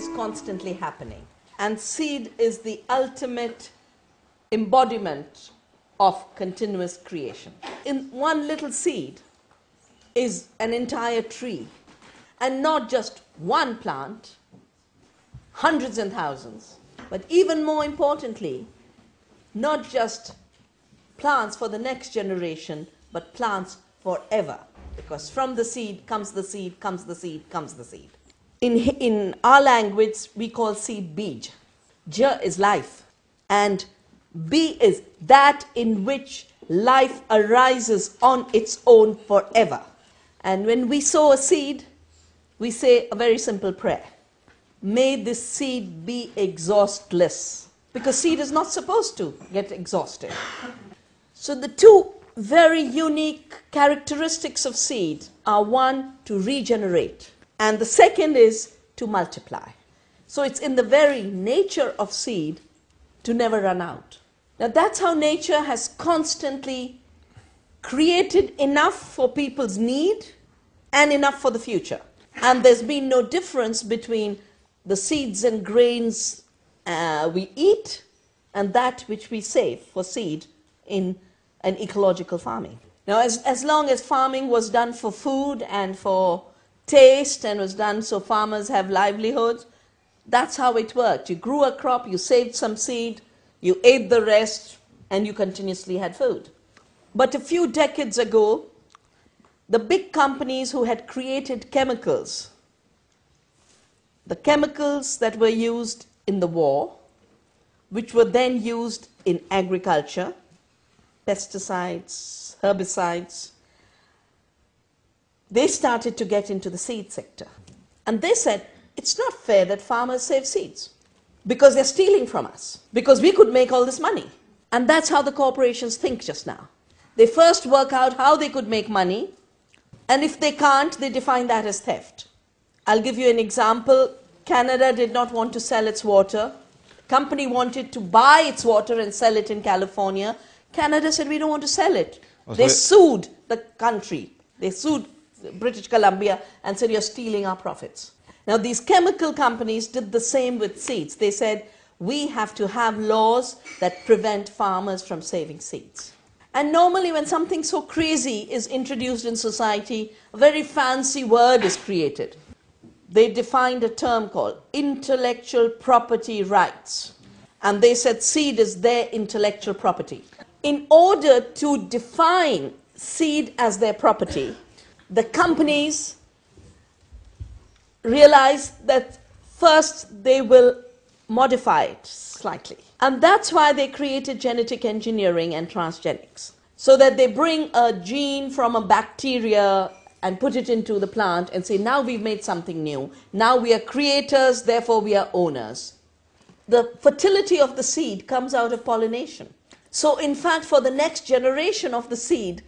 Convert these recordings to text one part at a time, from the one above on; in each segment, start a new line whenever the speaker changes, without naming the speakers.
is constantly happening. And seed is the ultimate embodiment of continuous creation. In one little seed is an entire tree, and not just one plant, hundreds and thousands, but even more importantly, not just plants for the next generation, but plants forever. Because from the seed comes the seed, comes the seed, comes the seed. In our language, we call seed bij. Ja is life, and B is that in which life arises on its own forever. And when we sow a seed, we say a very simple prayer. May this seed be exhaustless. Because seed is not supposed to get exhausted. So the two very unique characteristics of seed are, one, to regenerate, and the second is to multiply. So it's in the very nature of seed to never run out. Now that's how nature has constantly created enough for people's need and enough for the future. And there's been no difference between the seeds and grains we eat and that which we save for seed in an ecological farming. Now, as long as farming was done for food and for taste and was done so farmers have livelihoods, that's how it worked. You grew a crop, you saved some seed, you ate the rest, and you continuously had food. But a few decades ago, the big companies who had created chemicals, the chemicals that were used in the war, which were then used in agriculture, pesticides, herbicides, they started to get into the seed sector. And they said, it's not fair that farmers save seeds because they're stealing from us, because we could make all this money. And that's how the corporations think just now. They first work out how they could make money, and if they can't, they define that as theft. I'll give you an example. Canada did not want to sell its water. Company wanted to buy its water and sell it in California. Canada said, we don't want to sell it. They sued the country. They sued British Columbia and said, you're stealing our profits. Now, these chemical companies did the same with seeds. They said, we have to have laws that prevent farmers from saving seeds. And normally when something so crazy is introduced in society, a very fancy word is created. They defined a term called intellectual property rights. And they said seed is their intellectual property. In order to define seed as their property, the companies realized that first they will modify it slightly. And that's why they created genetic engineering and transgenics. So that they bring a gene from a bacteria and put it into the plant and say, now we've made something new. Now we are creators, therefore we are owners. The fertility of the seed comes out of pollination. So in fact, for the next generation of the seed,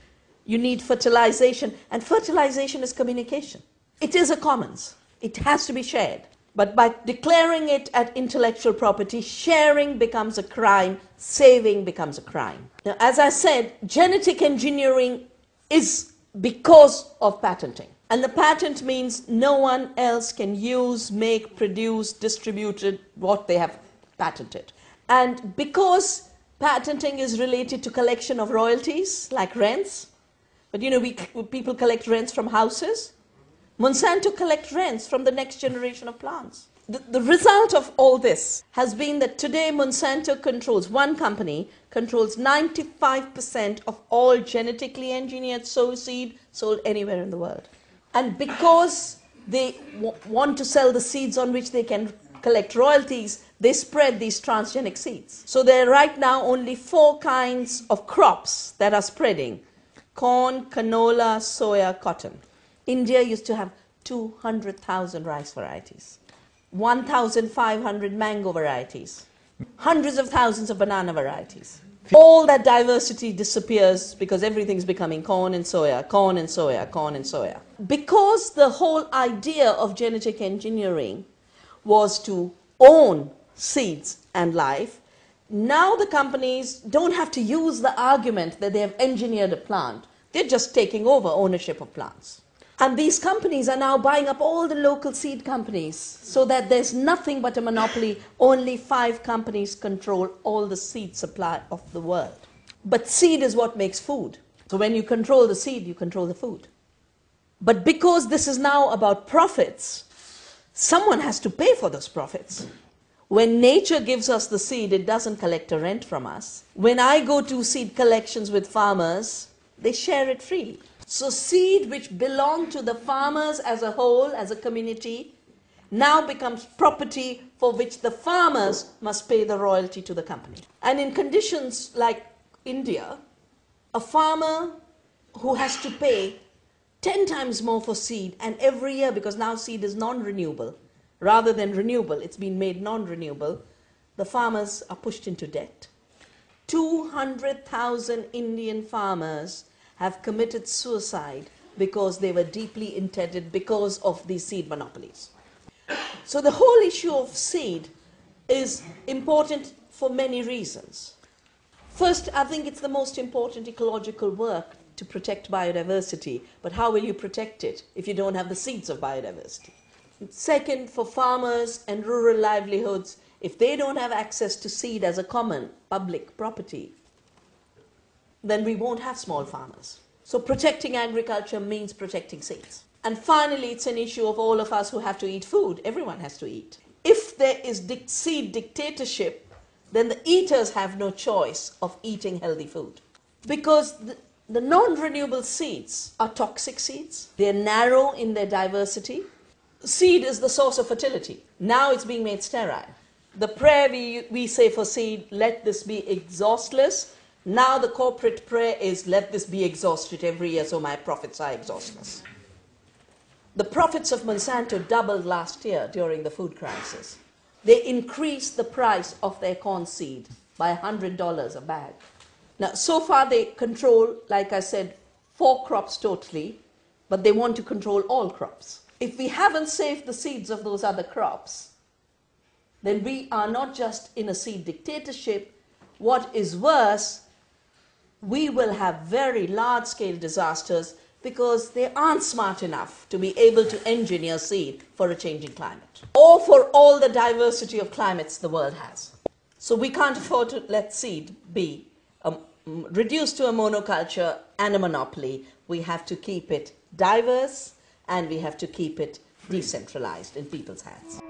you need fertilization. And fertilization is communication. It is a commons. It has to be shared. But by declaring it as intellectual property, sharing becomes a crime, saving becomes a crime. Now, as I said, genetic engineering is because of patenting. And the patent means no one else can use, make, produce, distribute what they have patented. And because patenting is related to collection of royalties, like rents, but you know, people collect rents from houses. Monsanto collects rents from the next generation of plants. The result of all this has been that today Monsanto controls, one company controls 95% of all genetically engineered soy seed sold anywhere in the world. And because they want to sell the seeds on which they can collect royalties, they spread these transgenic seeds. So there are right now only 4 kinds of crops that are spreading: corn, canola, soya, cotton. India used to have 200,000 rice varieties, 1,500 mango varieties, hundreds of thousands of banana varieties. All that diversity disappears because everything's becoming corn and soya, corn and soya, corn and soya. Because the whole idea of genetic engineering was to own seeds and life, now the companies don't have to use the argument that they have engineered a plant. They're just taking over ownership of plants. And these companies are now buying up all the local seed companies so that there's nothing but a monopoly. Only 5 companies control all the seed supply of the world. But seed is what makes food. So when you control the seed, you control the food. But because this is now about profits, someone has to pay for those profits. When nature gives us the seed, it doesn't collect a rent from us. When I go to seed collections with farmers, they share it freely. So seed which belong to the farmers as a whole, as a community, now becomes property for which the farmers must pay the royalty to the company. And in conditions like India, a farmer who has to pay 10 times more for seed, and every year, because now seed is non-renewable, rather than renewable, it's been made non-renewable, the farmers are pushed into debt. 200,000 Indian farmers have committed suicide because they were deeply indebted because of these seed monopolies. So the whole issue of seed is important for many reasons. First, I think it's the most important ecological work to protect biodiversity, but how will you protect it if you don't have the seeds of biodiversity? Second, for farmers and rural livelihoods, if they don't have access to seed as a common public property, then we won't have small farmers. So protecting agriculture means protecting seeds. And finally, it's an issue of all of us who have to eat food. Everyone has to eat. If there is seed dictatorship, then the eaters have no choice of eating healthy food. Because the non-renewable seeds are toxic seeds. They're narrow in their diversity. Seed is the source of fertility. Now it's being made sterile. The prayer we say for seed, let this be exhaustless. Now the corporate prayer is, let this be exhausted every year so my profits are exhaustless. The profits of Monsanto doubled last year during the food crisis. They increased the price of their corn seed by $100 a bag. Now, so far they control, like I said, 4 crops totally, but they want to control all crops. If we haven't saved the seeds of those other crops, then we are not just in a seed dictatorship. What is worse, we will have very large-scale disasters because they aren't smart enough to be able to engineer seed for a changing climate or for all the diversity of climates the world has. So we can't afford to let seed be reduced to a monoculture and a monopoly. We have to keep it diverse and we have to keep it decentralized in people's hands.